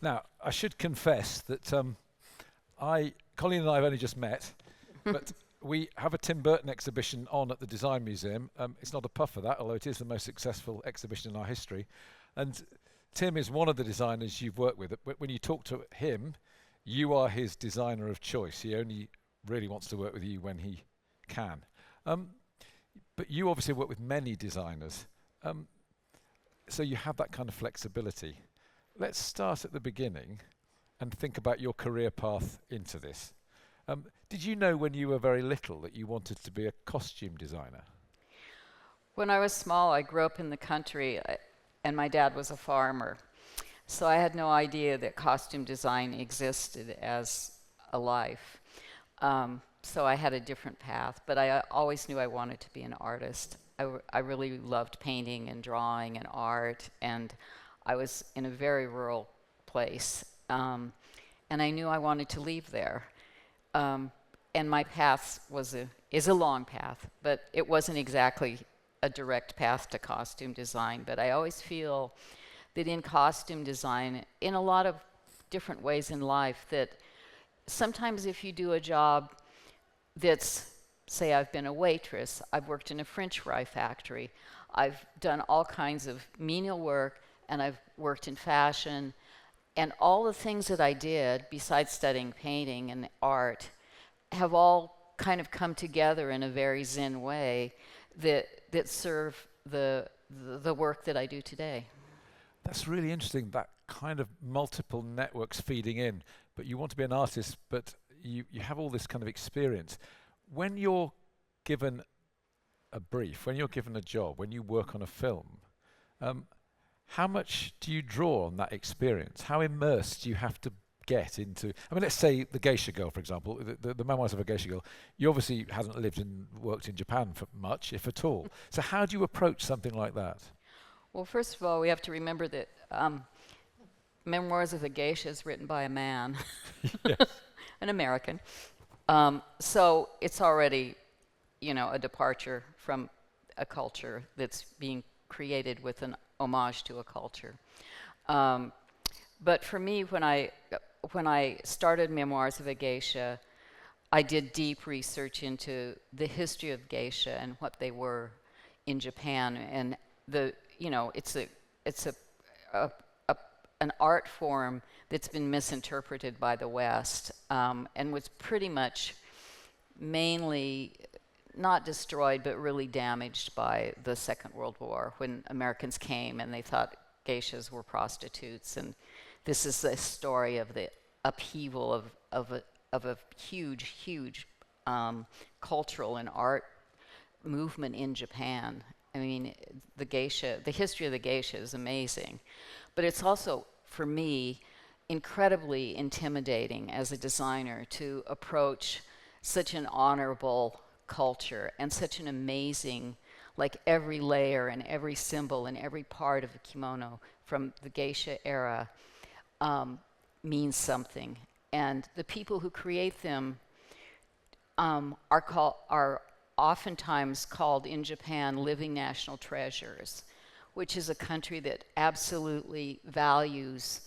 Now, I should confess that Colleen and I have only just met, but we have a Tim Burton exhibition on at the Design Museum. It's not a puff for that, although it is the most successful exhibition in our history. And Tim is one of the designers you've worked with. When you talk to him, you are his designer of choice. He only really wants to work with you when he can. But you obviously work with many designers. So you have that kind of flexibility. Let's start at the beginning and think about your career path into this. Did you know when you were very little that you wanted to be a costume designer? When I was small, I grew up in the country, and my dad was a farmer. So I had no idea that costume design existed as a life. So I had a different path, but I always knew I wanted to be an artist. I really loved painting and drawing and art, and I was in a very rural place, and I knew I wanted to leave there. And my path is a long path, but it wasn't exactly a direct path to costume design. But I always feel that in costume design, in a lot of different ways in life, that sometimes if you do a job that's, say I've been a waitress, I've worked in a French fry factory, I've done all kinds of menial work, and I've worked in fashion, and all the things that I did, besides studying painting and art, have all kind of come together in a very Zen way that serve the work that I do today. That's really interesting, that kind of multiple networks feeding in. But you want to be an artist, but you have all this kind of experience. When you're given a brief, when you're given a job, when you work on a film, how much do you draw on that experience? How immersed do you have to get into? I mean, let's say The Geisha Girl, for example, the memoirs of a geisha girl. You obviously hasn't lived and worked in Japan for much, if at all. So how do you approach something like that? Well, first of all, we have to remember that Memoirs of a Geisha is written by a man, an American. So it's already, a departure from a culture that's being created with an homage to a culture. But for me, when I started Memoirs of a Geisha, I did deep research into the history of geisha and what they were in Japan, and it's an art form that's been misinterpreted by the West, and was pretty much mainly not destroyed, but really damaged by the Second World War, when Americans came and they thought geishas were prostitutes. And this is the story of the upheaval of a huge cultural and art movement in Japan. I mean, the history of the geisha is amazing, but it's also, for me, incredibly intimidating as a designer to approach such an honorable culture and such an amazing, like every layer and every symbol and every part of the kimono from the geisha era means something. And the people who create them are oftentimes called in Japan living national treasures, which is a country that absolutely values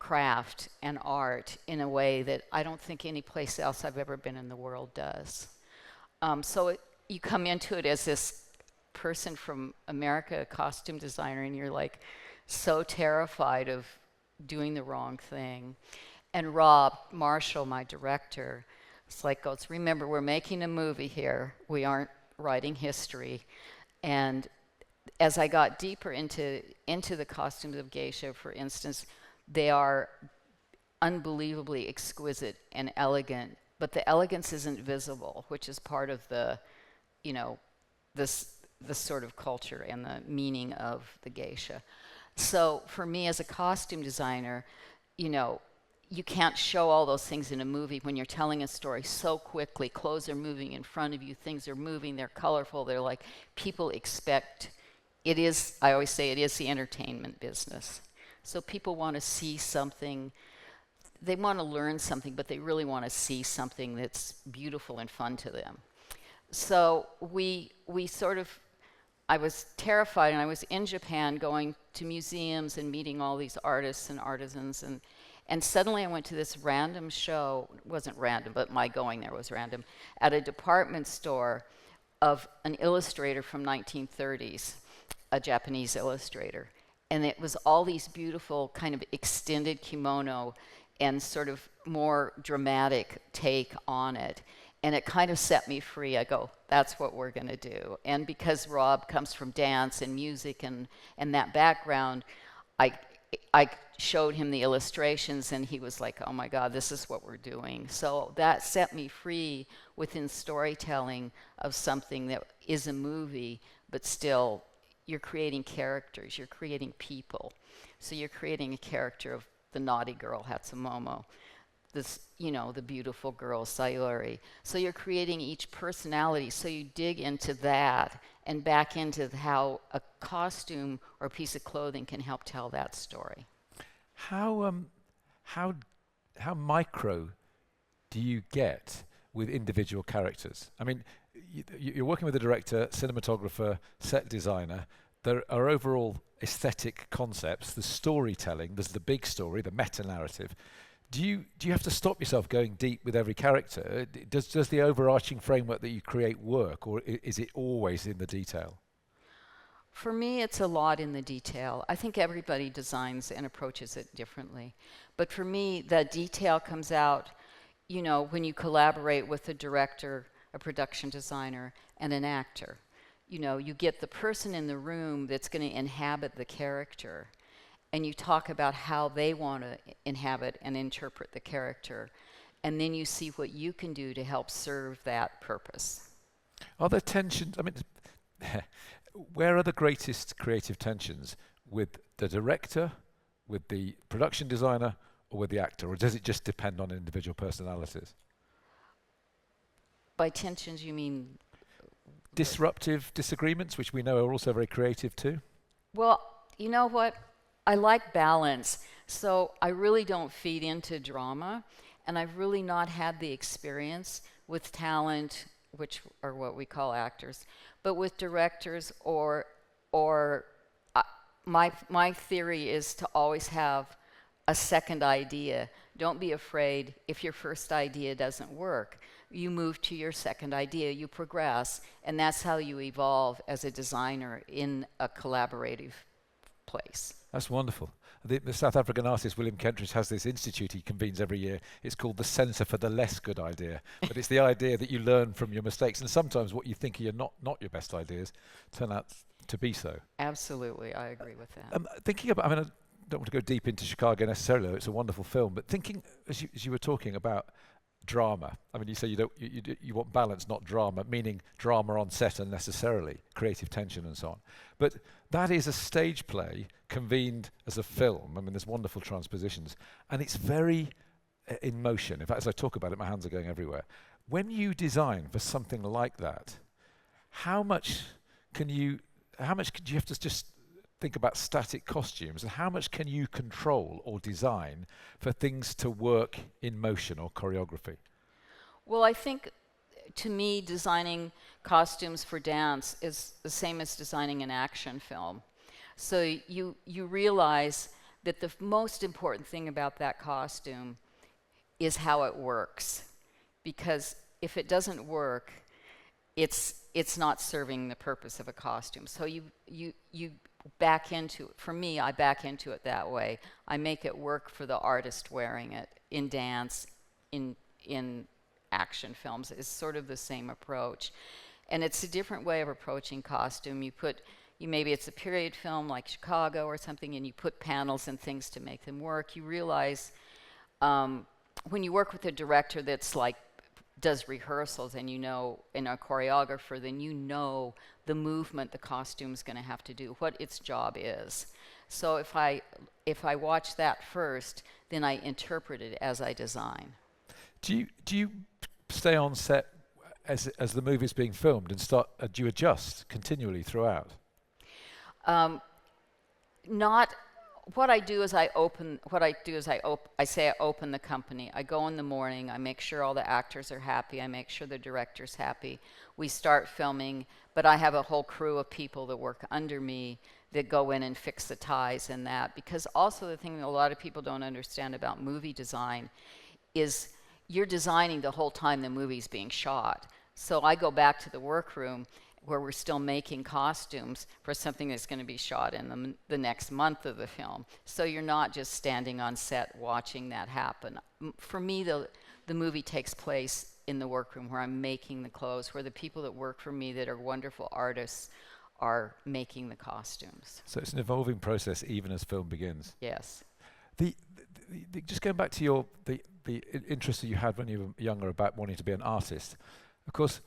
craft and art in a way that I don't think any place else I've ever been in the world does. You come into it as this person from America, a costume designer, and you're like so terrified of doing the wrong thing. And Rob Marshall, my director, goes, remember, we're making a movie here. We aren't writing history. And as I got deeper into the costumes of geisha, for instance, they are unbelievably exquisite and elegant, but the elegance isn't visible, which is part of the sort of culture and the meaning of the geisha. So for me as a costume designer, you can't show all those things in a movie when you're telling a story so quickly. Clothes are moving in front of you, things are moving, they're colorful, they're like, people expect, I always say it is the entertainment business. So people want to see something, they want to learn something, but they really want to see something that's beautiful and fun to them. So I was terrified, and I was in Japan going to museums and meeting all these artists and artisans, And suddenly I went to this random show, it wasn't random, but my going there was random, at a department store of an illustrator from 1930s, a Japanese illustrator. And it was all these beautiful kind of extended kimono and sort of more dramatic take on it. And it kind of set me free. I go, that's what we're going to do. And because Rob comes from dance and music and that background, I showed him the illustrations and he was like, oh my God, this is what we're doing. So that set me free within storytelling of something that is a movie, but still you're creating characters, you're creating people. So you're creating a character of the naughty girl, Hatsumomo, this, the beautiful girl, Sayuri. So you're creating each personality. So you dig into that and back into how a costume or a piece of clothing can help tell that story. How micro do you get with individual characters? I mean, you're working with a director, cinematographer, set designer. There are overall aesthetic concepts, the storytelling, there's the big story, the meta-narrative. Do you have to stop yourself going deep with every character? Does the overarching framework that you create work, or is it always in the detail? For me, it's a lot in the detail. I think everybody designs and approaches it differently. But for me, the detail comes out, when you collaborate with a director, a production designer, and an actor. You get the person in the room that's going to inhabit the character, and you talk about how they want to inhabit and interpret the character, and then you see what you can do to help serve that purpose. Are there tensions? I mean, where are the greatest creative tensions? With the director, with the production designer, or with the actor? Or does it just depend on individual personalities? By tensions, you mean? Disruptive disagreements, which we know are also very creative too? Well, you know what? I like balance. So I really don't feed into drama. And I've really not had the experience with talent, which are what we call actors, but with directors my theory is to always have a second idea. Don't be afraid if your first idea doesn't work. You move to your second idea, you progress, and that's how you evolve as a designer in a collaborative place. That's wonderful. The South African artist William Kentridge has this institute he convenes every year. It's called the Centre for the Less Good Idea. But it's the idea that you learn from your mistakes. And sometimes what you think are not your best ideas turn out to be so. Absolutely, I agree with that. Thinking about, I don't want to go deep into Chicago necessarily. It's a wonderful film. But thinking, as you were talking about drama, you say you want balance, not drama, meaning drama on set unnecessarily, creative tension and so on. But that is a stage play convened as a film. There's wonderful transpositions, and it's very in motion. In fact, as I talk about it, my hands are going everywhere. When you design for something like that, how much do you have to just think about static costumes, and how much can you control or design for things to work in motion or choreography? Well, I think to me, designing costumes for dance is the same as designing an action film. So you realize that the most important thing about that costume is how it works. Because if it doesn't work, it's not serving the purpose of a costume. So you back into it. For me, I back into it that way. I make it work for the artist wearing it in dance, in action films. It's sort of the same approach. And it's a different way of approaching costume. Maybe it's a period film like Chicago or something, and you put panels and things to make them work. You realize when you work with a director that's does rehearsals and and a choreographer, then the movement the costume's going to have to do, what its job is. So if I watch that first, then I interpret it as I design. Do you stay on set as the movie's being filmed and do you adjust continually throughout? What I do is I open the company. I go in the morning, I make sure all the actors are happy, I make sure the director's happy. We start filming, but I have a whole crew of people that work under me that go in and fix the ties and that. Because also the thing that a lot of people don't understand about movie design is you're designing the whole time the movie's being shot. So I go back to the workroom where we're still making costumes for something that's going to be shot in the next month of the film. So you're not just standing on set watching that happen. For me, the movie takes place in the workroom where I'm making the clothes, where the people that work for me that are wonderful artists are making the costumes. So it's an evolving process even as film begins. Yes. Just going back to the interest that you had when you were younger about wanting to be an artist. Of course,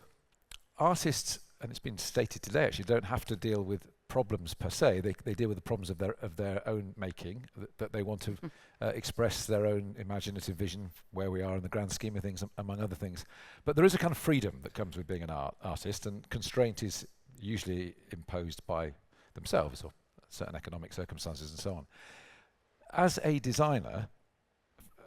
artists, and it's been stated today actually, don't have to deal with problems per se. They deal with the problems of their own making, that they want to express their own imaginative vision where we are in the grand scheme of things, among other things. But there is a kind of freedom that comes with being an artist, and constraint is usually imposed by themselves or certain economic circumstances and so on. As a designer,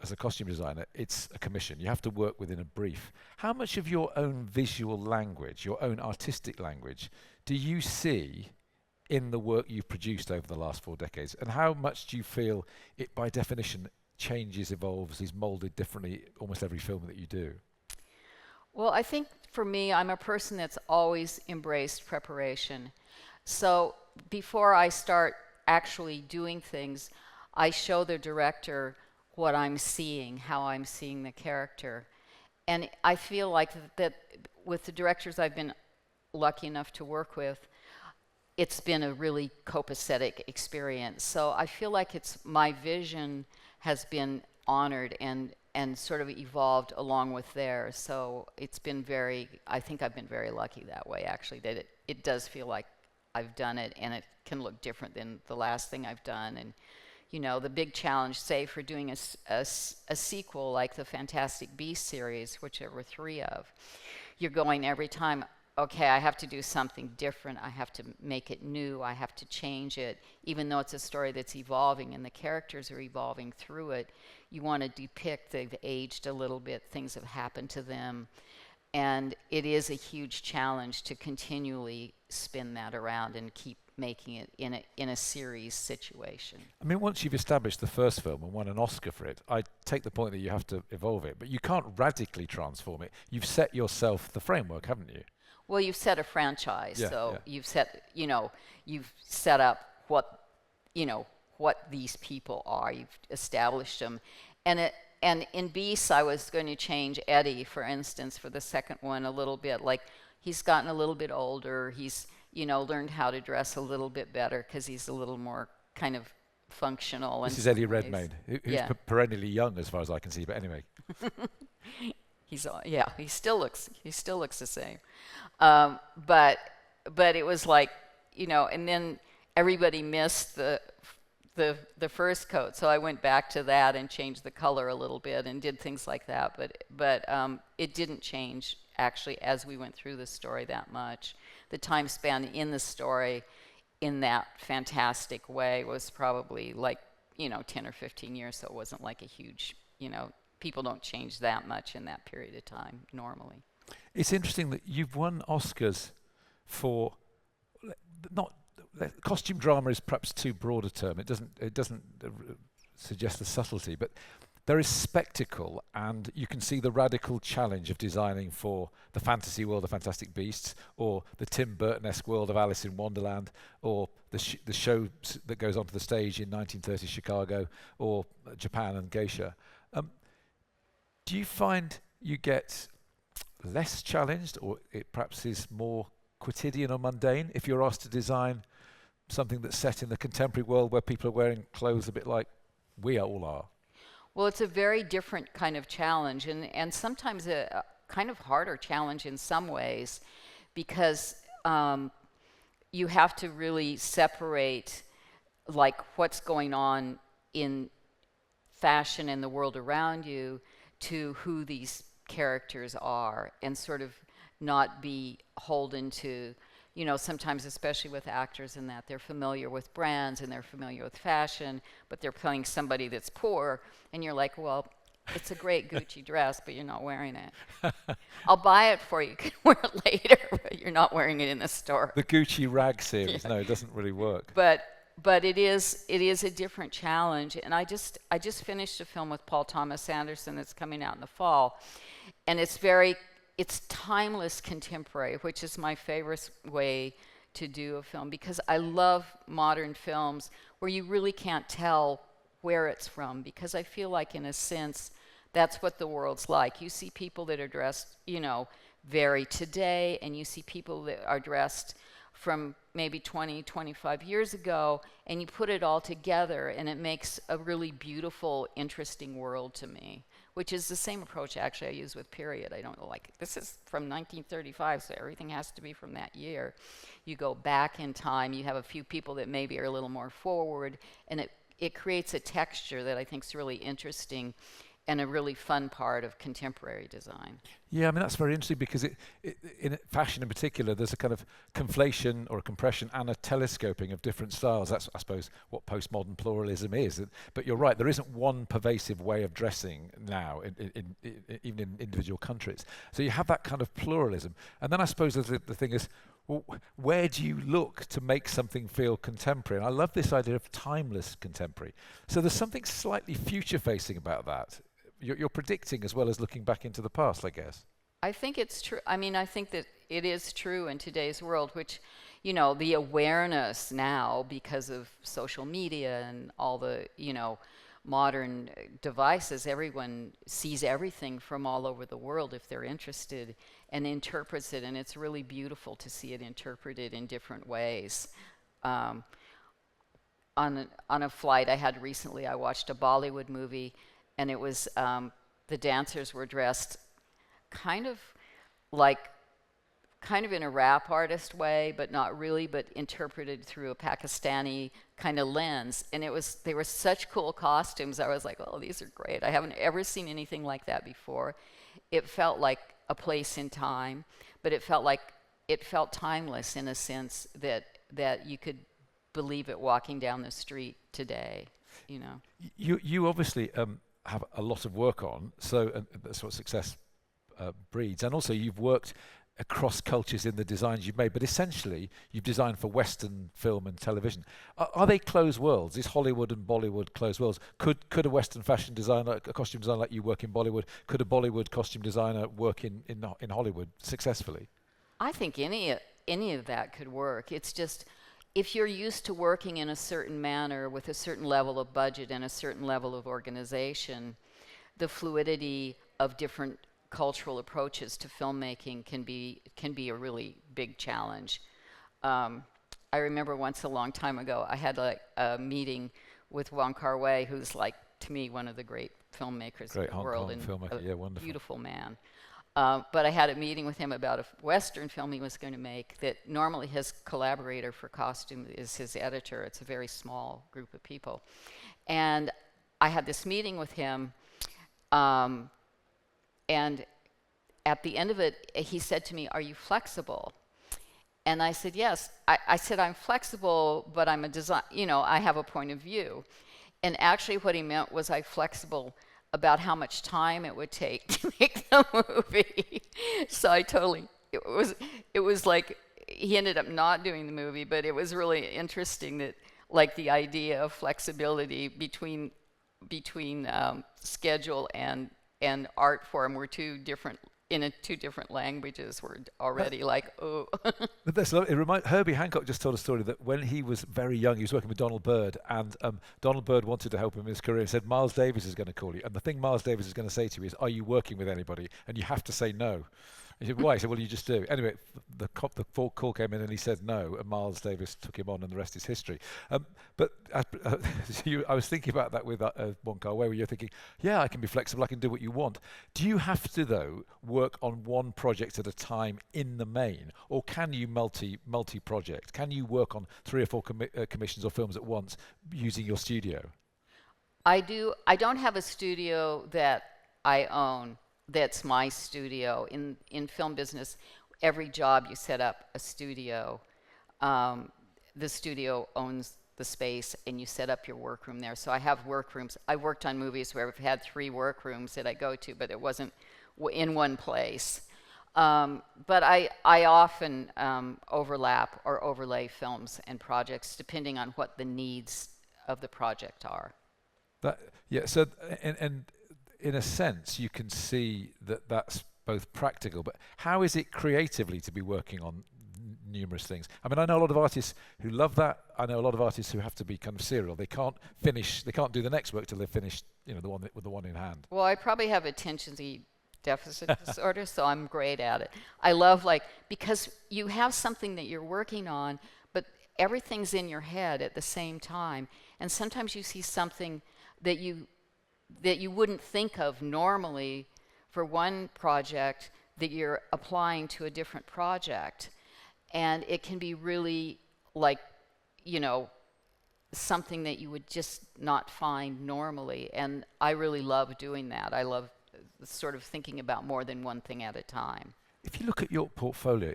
as a costume designer, it's a commission. You have to work within a brief. How much of your own visual language, your own artistic language, do you see in the work you've produced over the last 4 decades? And how much do you feel it, by definition, changes, evolves, is molded differently almost every film that you do? Well, I think for me, I'm a person that's always embraced preparation. So before I start actually doing things, I show the director what I'm seeing, how I'm seeing the character. And I feel like that with the directors I've been lucky enough to work with, it's been a really copacetic experience. So I feel like my vision has been honored and sort of evolved along with theirs. So it's been I think I've been very lucky that way, actually, that it does feel like I've done it, and it can look different than the last thing I've done. And you know, the big challenge, say, for doing a sequel like the Fantastic Beasts series, which there were 3 of, you're going every time, okay, I have to do something different. I have to make it new. I have to change it. Even though it's a story that's evolving and the characters are evolving through it, you want to depict they've aged a little bit, things have happened to them. And it is a huge challenge to continually spin that around and keep making it in a series situation. I mean, once you've established the first film and won an Oscar for it, I take the point that you have to evolve it, but you can't radically transform it. You've set yourself the framework, haven't you? Well, you've set a franchise, yeah. you've set up what these people are. You've established them, and in Beasts, I was going to change Eddie, for instance, for the second one a little bit. Like, he's gotten a little bit older. He's learned how to dress a little bit better because he's a little more kind of functional. This is Eddie Redmayne, who's perennially young as far as I can see, but anyway. He still looks the same. But it was like, and then everybody missed the first coat, so I went back to that and changed the color a little bit and did things like that. But it didn't change actually as we went through the story that much. The time span in the story in that fantastic way was probably like 10 or 15 years, so it wasn't like a huge, people don't change that much in that period of time normally. It's interesting that you've won Oscars for costume drama is perhaps too broad a term. It doesn't suggest the subtlety, but there is spectacle, and you can see the radical challenge of designing for the fantasy world of Fantastic Beasts, or the Tim Burton-esque world of Alice in Wonderland, or the show that goes onto the stage in 1930 Chicago, or Japan and Geisha. Do you find you get less challenged, or it perhaps is more quotidian or mundane if you're asked to design something that's set in the contemporary world where people are wearing clothes a bit like we all are? Well, it's a very different kind of challenge, and sometimes a kind of harder challenge in some ways, because you have to really separate like what's going on in fashion in the world around you to who these characters are, and sort of not be beholden to, sometimes, especially with actors, in that they're familiar with brands and they're familiar with fashion, but they're playing somebody that's poor, and you're like, well, It's a great Gucci dress, but you're not wearing it. I'll buy it for you. You can wear it later, but you're not wearing it in the store. The Gucci rag series, no, it doesn't really work. But it is a different challenge. And I just finished a film with Paul Thomas Anderson that's coming out in the fall, and it's timeless contemporary, which is my favorite way to do a film, because I love modern films where you really can't tell where it's from, because I feel like, in a sense, that's what the world's like. You see people that are dressed, very today, and you see people that are dressed from maybe 20, 25 years ago, and you put it all together, and it makes a really beautiful, interesting world to me, which is the same approach, actually, I use with period. I don't like, this is from 1935, so everything has to be from that year. You go back in time, you have a few people that maybe are a little more forward, and it creates a texture that I think is really interesting and a really fun part of contemporary design. Yeah, I mean, that's very interesting, because in fashion in particular, there's a kind of conflation or a compression and a telescoping of different styles. That's, I suppose, what postmodern pluralism is. But you're right, there isn't one pervasive way of dressing now, even in individual countries. So you have that kind of pluralism. And then I suppose the thing is, well, where do you look to make something feel contemporary? And I love this idea of timeless contemporary. So there's something slightly future-facing about that. You're predicting as well as looking back into the past, I guess. I think it's true. I mean, I think that it is true in today's world, which, the awareness now, because of social media and all the, modern devices, everyone sees everything from all over the world if they're interested, and interprets it, and it's really beautiful to see it interpreted in different ways. On a flight I had recently, I watched a Bollywood movie, and it was, the dancers were dressed kind of in a rap artist way, but not really, but interpreted through a Pakistani kind of lens. And they were such cool costumes. I was like, oh, these are great. I haven't ever seen anything like that before. It felt like a place in time, but it felt timeless in a sense that you could believe it walking down the street today, You obviously have a lot of work on, so that's what success breeds. And also you've worked across cultures in the designs you've made, but essentially you've designed for Western film and television. Are they closed worlds? Is Hollywood and Bollywood closed worlds? Could a Western fashion designer, a costume designer like you work in Bollywood, could a Bollywood costume designer work in Hollywood successfully? I think any of that could work. It's just, if you're used to working in a certain manner with a certain level of budget and a certain level of organization, the fluidity of different cultural approaches to filmmaking can be a really big challenge. I remember once a long time ago, I had a meeting with Wong Kar-wai, who's to me one of the great filmmakers in the world, and filmmaker, wonderful, beautiful man. But I had a meeting with him about a Western film he was going to make that normally his collaborator for costume is his editor. It's a very small group of people. And I had this meeting with him, and at the end of it, he said to me, "Are you flexible?" And I said, "Yes." I said, "I'm flexible, but I'm a design, I have a point of view." And actually what he meant was I'm flexible about how much time it would take to make the movie. So it was like he ended up not doing the movie, but it was really interesting that the idea of flexibility between schedule and art form were two different languages were already oh. But that's lovely. Herbie Hancock just told a story that when he was very young, he was working with Donald Byrd, and Donald Byrd wanted to help him in his career and said, "Miles Davis is going to call you, and the thing Miles Davis is going to say to you is, 'Are you working with anybody?' And you have to say no." He said, "Why?" He said, "Well, you just do." Anyway, the call came in and he said no, and Miles Davis took him on, and the rest is history. But I was thinking about that with Wong Kar-wai, where you're thinking, yeah, I can be flexible, I can do what you want. Do you have to, though, work on one project at a time in the main, or can you multi-project? Can you work on 3 or 4 commissions or films at once using your studio? I do. I don't have a studio that I own. That's my studio. In film business, every job you set up a studio. The studio owns the space and you set up your workroom there. So I have workrooms. I worked on movies where I've had 3 workrooms that I go to, but it wasn't in one place. But I often overlap or overlay films and projects depending on what the needs of the project are. So and in a sense, you can see that that's both practical, but how is it creatively to be working on numerous things? I mean, I know a lot of artists who love that. I know a lot of artists who have to be kind of serial. They can't do the next work till they've finished, with the one in hand. Well, I probably have attention deficit disorder, so I'm great at it. I love, because you have something that you're working on, but everything's in your head at the same time. And sometimes you see something that you wouldn't think of normally for one project that you're applying to a different project. And it can be really something that you would just not find normally. And I really love doing that. I love sort of thinking about more than one thing at a time. If you look at your portfolio,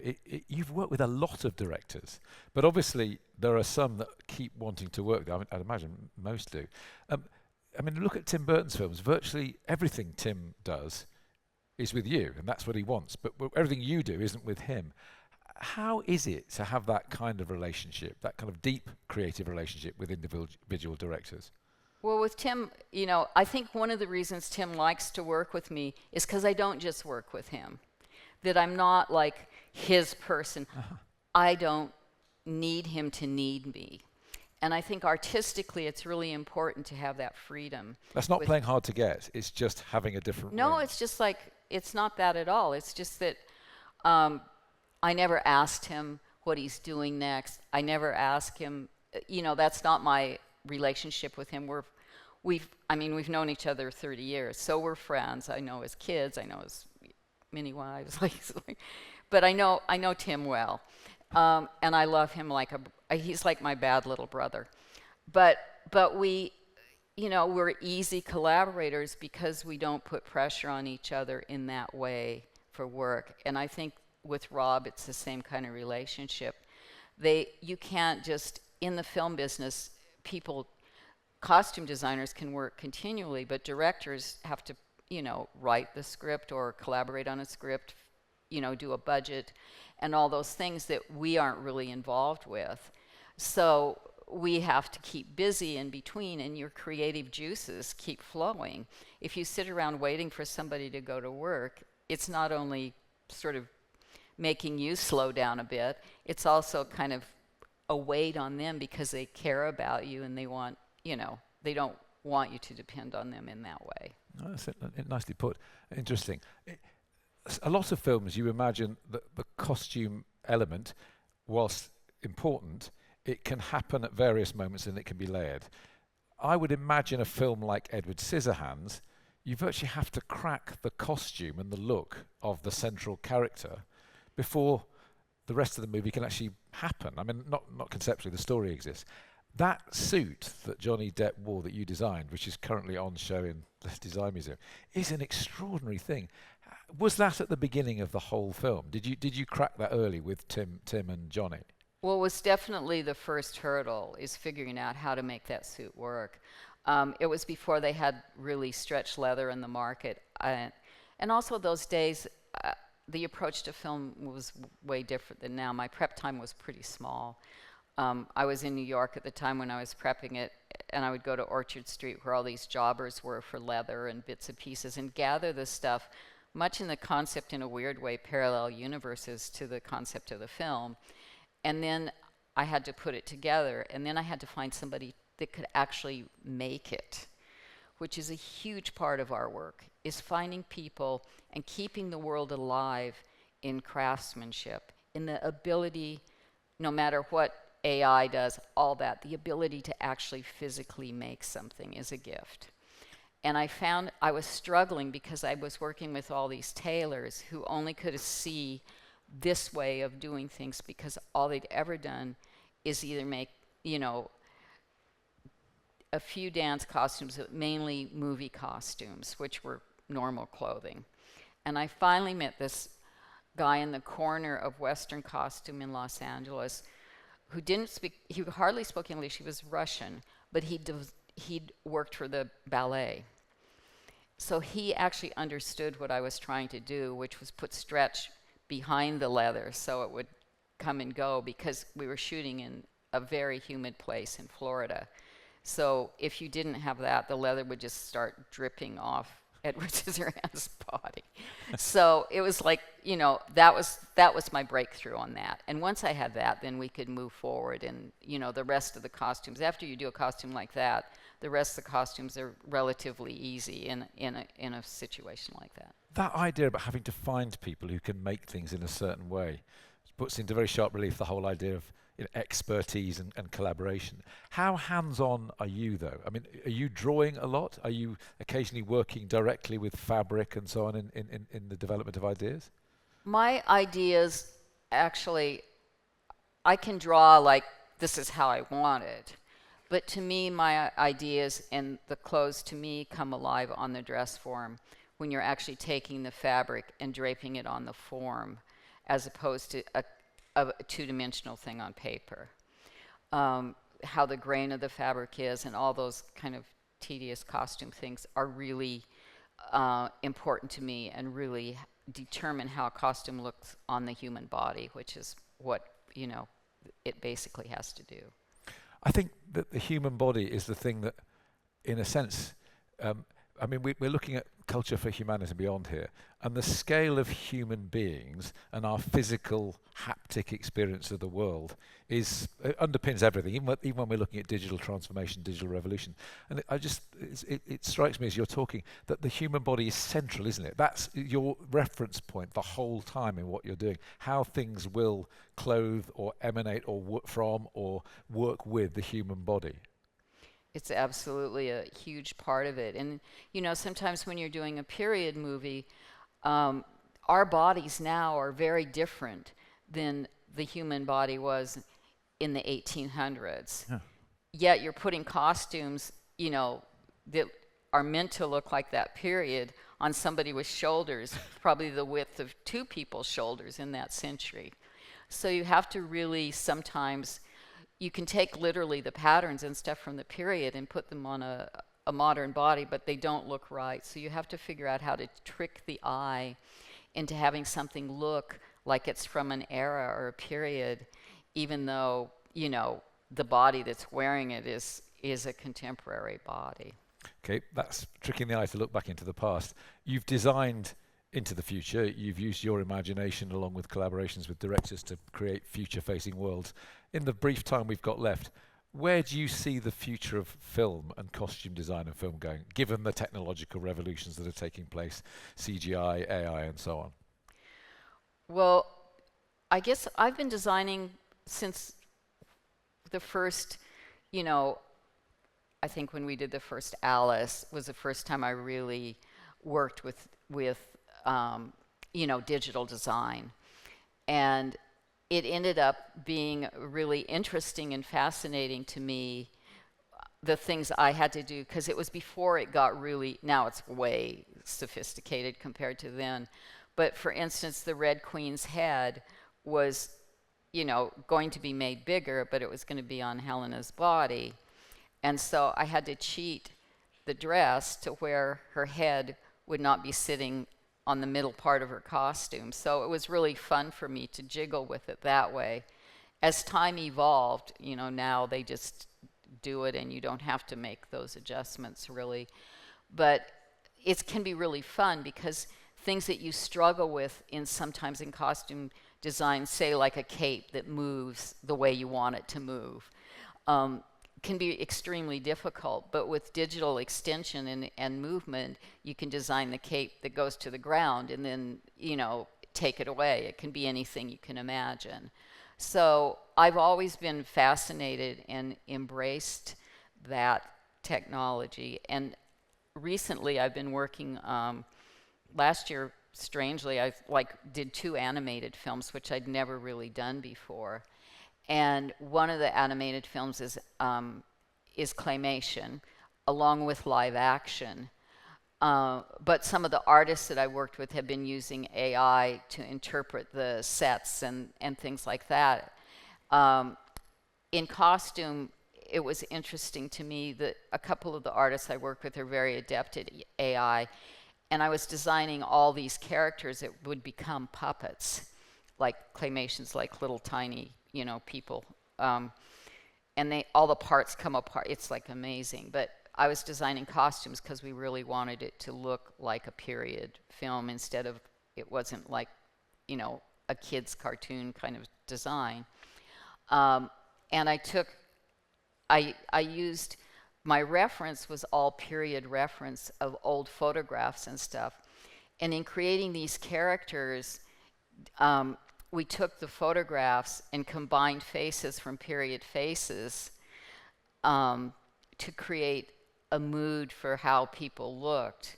you've worked with a lot of directors, but obviously there are some that keep wanting to work there. I'd imagine most do. Look at Tim Burton's films. Virtually everything Tim does is with you, and that's what he wants. But everything you do isn't with him. How is it to have that kind of relationship, that kind of deep creative relationship with individual directors? Well, with Tim, I think one of the reasons Tim likes to work with me is because I don't just work with him, that I'm not like his person. I don't need him to need me. And I think artistically it's really important to have that freedom. That's not playing hard to get. It's just having a different way. It's just it's not that at all. It's just that I never asked him what he's doing next. I never ask him, that's not my relationship with him. We've known each other 30 years, so we're friends. I know his kids, I know his many wives, but I know Tim well, and I love him he's like my bad little brother. But we, we're easy collaborators because we don't put pressure on each other in that way for work. And I think with Rob, it's the same kind of relationship. You can't just, in the film business, costume designers can work continually, but directors have to, write the script or collaborate on a script, do a budget and all those things that we aren't really involved with. So we have to keep busy in between, and your creative juices keep flowing. If you sit around waiting for somebody to go to work, it's not only sort of making you slow down a bit, it's also kind of a weight on them because they care about you and they want, they don't want you to depend on them in that way. Oh, that's nicely put. Interesting. A lot of films, you imagine that the costume element, whilst important, it can happen at various moments and it can be layered. I would imagine a film like Edward Scissorhands, you virtually have to crack the costume and the look of the central character before the rest of the movie can actually happen. Not conceptually, the story exists. That suit that Johnny Depp wore that you designed, which is currently on show in the Design Museum, is an extraordinary thing. Was that at the beginning of the whole film? Did you crack that early with Tim and Johnny? Well, it was definitely the first hurdle, is figuring out how to make that suit work. It was before they had really stretched leather in the market. And also those days, the approach to film was way different than now. My prep time was pretty small. I was in New York at the time when I was prepping it, and I would go to Orchard Street where all these jobbers were for leather and bits and pieces and gather this stuff, much in the concept, in a weird way, parallel universes to the concept of the film. And then I had to put it together, and then I had to find somebody that could actually make it, which is a huge part of our work, is finding people and keeping the world alive in craftsmanship, in the ability, no matter what AI does, all that, the ability to actually physically make something is a gift. And I found I was struggling because I was working with all these tailors who only could see this way of doing things because all they'd ever done is either make, a few dance costumes, but mainly movie costumes, which were normal clothing. And I finally met this guy in the corner of Western Costume in Los Angeles who didn't speak, he hardly spoke English, he was Russian, but he'd worked for the ballet. So he actually understood what I was trying to do, which was put stretch behind the leather so it would come and go, because we were shooting in a very humid place in Florida. So if you didn't have that, the leather would just start dripping off Edward Scissorhands' body. So it was like, you know, that was my breakthrough on that. And once I had that, then we could move forward. And, you know, the rest of the costumes, after you do a costume like that, the rest of the costumes are relatively easy in a situation like that. That idea about having to find people who can make things in a certain way puts into very sharp relief the whole idea of, you know, expertise and collaboration. How hands-on are you, though? I mean, are you drawing a lot? Are you occasionally working directly with fabric and so on in the development of ideas? My ideas, actually, I can draw like this is how I want it. But to me, my ideas and the clothes, to me, come alive on the dress form when you're actually taking the fabric and draping it on the form, as opposed to a two-dimensional thing on paper. How the grain of the fabric is and all those kind of tedious costume things are really important to me and really determine how a costume looks on the human body, which is what, you know, it basically has to do. I think that the human body is the thing that, in a sense, I mean, we're looking at culture for humanity beyond here, and the scale of human beings and our physical, haptic experience of the world underpins everything, even when we're looking at digital transformation, digital revolution. And it strikes me as you're talking that the human body is central, isn't it? That's your reference point the whole time in what you're doing, how things will clothe or emanate or work from or work with the human body. It's absolutely a huge part of it. And, you know, sometimes when you're doing a period movie, our bodies now are very different than the human body was in the 1800s. Yeah. Yet you're putting costumes, you know, that are meant to look like that period on somebody with shoulders, probably the width of two people's shoulders in that century. So you have to really sometimes... You can take literally the patterns and stuff from the period and put them on a modern body, but they don't look right. So you have to figure out how to trick the eye into having something look like it's from an era or a period, even though, you know, the body that's wearing it is a contemporary body. Okay, that's tricking the eye to look back into the past. You've designed into the future. You've used your imagination along with collaborations with directors to create future-facing worlds. In the brief time we've got left, where do you see the future of film and costume design and film going, given the technological revolutions that are taking place, CGI, AI, and so on? Well, I guess I've been designing since the first, you know, I think when we did the first Alice was the first time I really worked with you know, digital design. And it ended up being really interesting and fascinating to me, the things I had to do, because it was before it got really, now it's way sophisticated compared to then. But for instance, the Red Queen's head was, you know, going to be made bigger, but it was going to be on Helena's body. And so I had to cheat the dress to where her head would not be sitting on the middle part of her costume. So it was really fun for me to jiggle with it that way. As time evolved, you know, now they just do it and you don't have to make those adjustments really. But it can be really fun because things that you struggle with sometimes in costume design, say like a cape that moves the way you want it to move, can be extremely difficult. But with digital extension and movement, you can design the cape that goes to the ground and then, you know, take it away. It can be anything you can imagine. So I've always been fascinated and embraced that technology. And recently I've been working, last year, strangely, I did 2 animated films, which I'd never really done before. And one of the animated films is claymation, along with live action. But some of the artists that I worked with have been using AI to interpret the sets and things like that. in costume, it was interesting to me that a couple of the artists I work with are very adept at AI, and I was designing all these characters that would become puppets, like claymations, like little tiny, people. And all the parts come apart. It's like amazing. But I was designing costumes because we really wanted it to look like a period film instead of, it wasn't like, a kid's cartoon kind of design. And I used, my reference was all period reference of old photographs and stuff. And in creating these characters, we took the photographs and combined faces from period faces to create a mood for how people looked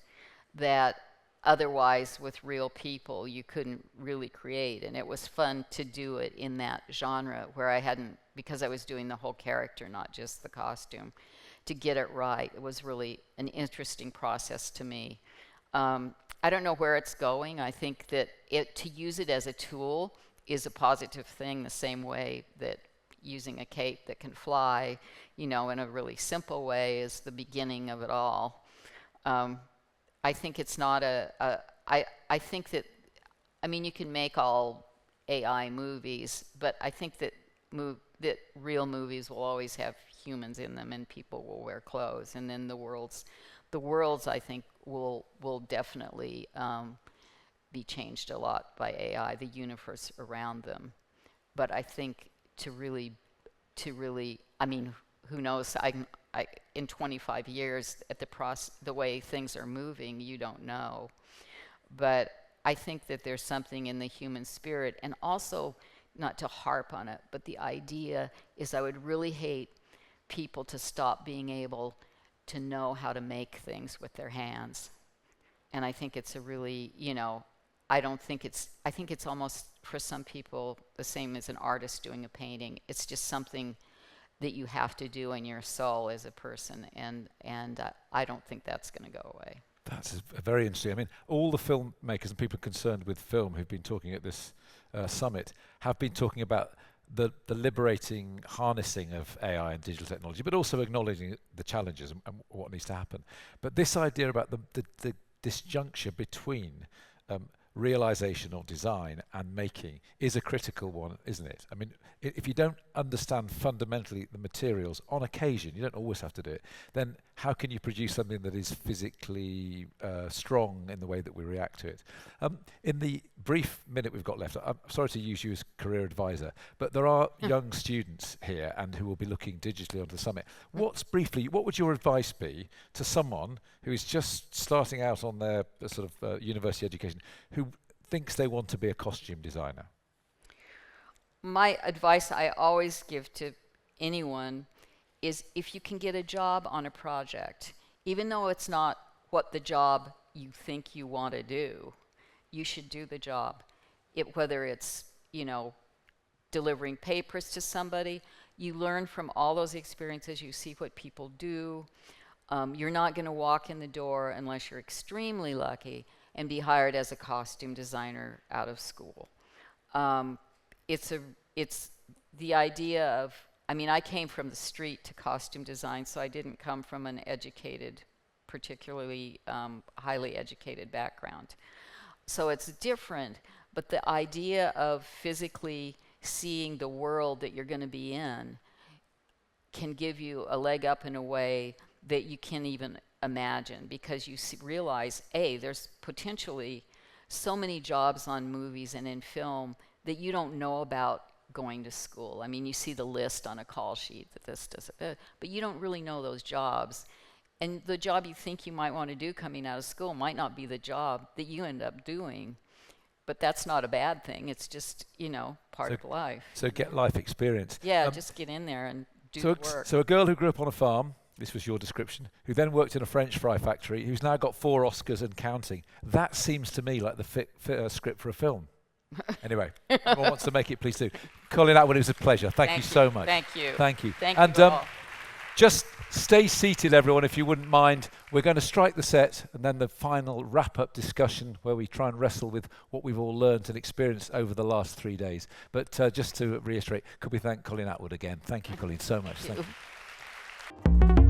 that otherwise with real people you couldn't really create. And it was fun to do it in that genre where I hadn't, because I was doing the whole character, not just the costume, to get it right. It was really an interesting process to me. I don't know where it's going. I think that to use it as a tool is a positive thing, the same way that using a cape that can fly, in a really simple way is the beginning of it all. I think it's not I think that, you can make all AI movies, but I think that that real movies will always have humans in them and people will wear clothes. And then the worlds I think will definitely be changed a lot by AI, the universe around them. But I think to really, who knows? In 25 years, at the way things are moving, you don't know. But I think that there's something in the human spirit, and also, not to harp on it, but the idea is I would really hate people to stop being able to know how to make things with their hands. And I think it's a really, I think it's almost, for some people, the same as an artist doing a painting. It's just something that you have to do in your soul as a person, and I don't think that's going to go away. That's very interesting. All the filmmakers and people concerned with film who've been talking at this summit have been talking about the liberating harnessing of AI and digital technology, but also acknowledging the challenges and what needs to happen. But this idea about the disjuncture between realization or design and making is a critical one, isn't it? If you don't understand fundamentally the materials, on occasion, you don't always have to do it, then how can you produce something that is physically strong in the way that we react to it? In the brief minute we've got left, I'm sorry to use you as career advisor, but there are young students here and who will be looking digitally onto the summit. What would your advice be to someone who is just starting out on their sort of university education, who thinks they want to be a costume designer? My advice I always give to anyone is, if you can get a job on a project, even though it's not what the job you think you want to do, you should do the job. Whether it's, delivering papers to somebody, you learn from all those experiences, you see what people do. You're not going to walk in the door unless you're extremely lucky and be hired as a costume designer out of school. It's the idea of, I came from the street to costume design, so I didn't come from an educated, particularly highly educated background. So it's different, but the idea of physically seeing the world that you're going to be in can give you a leg up in a way that you can't even imagine, because you realize, there's potentially so many jobs on movies and in film that you don't know about going to school. You see the list on a call sheet that this does it, but you don't really know those jobs. And the job you think you might want to do coming out of school might not be the job that you end up doing. But that's not a bad thing. It's just, part of life. So get life experience. Yeah, just get in there and do the work. So a girl who grew up on a farm, this was your description, who then worked in a French fry factory, who's now got 4 Oscars and counting. That seems to me like the script for a film. Anyway, if anyone wants to make it, please do. Colleen Atwood, it was a pleasure. Thank you so much. Thank you. Thank you. Thank and you all. Just stay seated, everyone, if you wouldn't mind. We're going to strike the set and then the final wrap-up discussion where we try and wrestle with what we've all learned and experienced over the last 3 days. But just to reiterate, could we thank Colleen Atwood again? Thank you, Colleen, so much. Thank you.